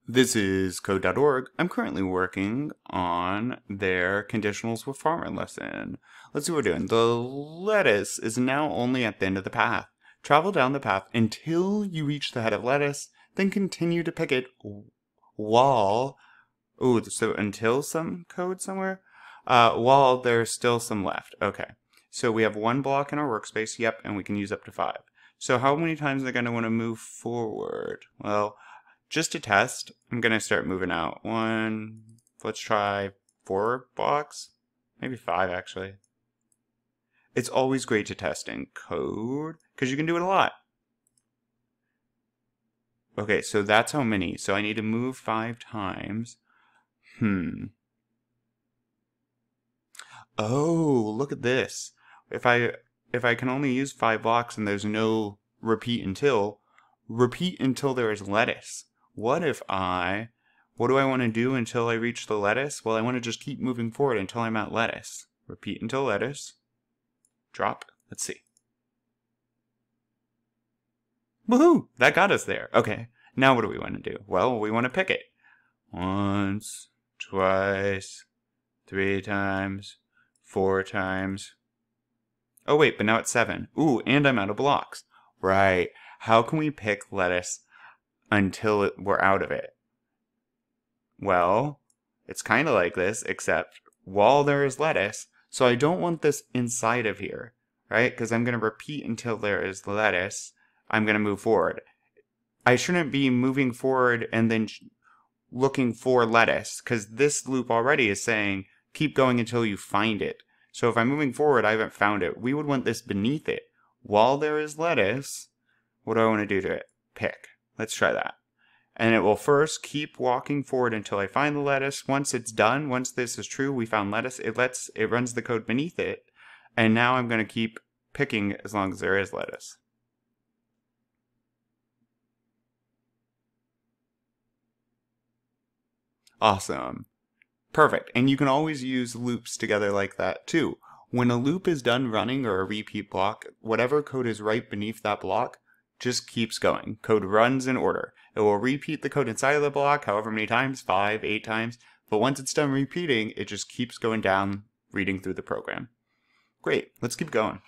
This is code.org. I'm currently working on their Conditionals with Farmer lesson. Let's see what we're doing. The lettuce is now only at the end of the path. Travel down the path until you reach the head of lettuce, then continue to pick it while... Ooh, so until some code somewhere? While there's still some left. Okay. So we have one block in our workspace, yep, and we can use up to 5. So how many times are they going to want to move forward? Well, just to test, I'm going to start moving out. Let's try 4 blocks. Maybe 5, actually. It's always great to test in code, because you can do it a lot. Okay, so that's how many. So I need to move 5 times. Oh, look at this. If I can only use 5 blocks and there's no repeat until there is lettuce. What do I want to do until I reach the lettuce? Well, I want to just keep moving forward until I'm at lettuce. Repeat until lettuce. Drop. Let's see. Woohoo! That got us there. Okay, now what do we want to do? Well, we want to pick it. Once, twice, 3 times, 4 times. Oh wait, but now it's 7. Ooh, and I'm out of blocks. Right. How can we pick lettuce until we're out of it? Well, it's kind of like this, except while there is lettuce, so I don't want this inside of here, right? Because I'm going to repeat until there is lettuce. I'm going to move forward. I shouldn't be moving forward and then looking for lettuce, because this loop already is saying keep going until you find it. So if I'm moving forward, I haven't found it. We would want this beneath it. While there is lettuce, what do I want to do to it? Pick. Let's try that. And it will first keep walking forward until I find the lettuce. Once it's done, once this is true, we found lettuce, it runs the code beneath it. And now I'm going to keep picking as long as there is lettuce. Awesome. Perfect. And you can always use loops together like that too. When a loop is done running or a repeat block, whatever code is right beneath that block just keeps going. Code runs in order. It will repeat the code inside of the block however many times, 5, 8 times. But once it's done repeating, it just keeps going down, reading through the program. Great. Let's keep going.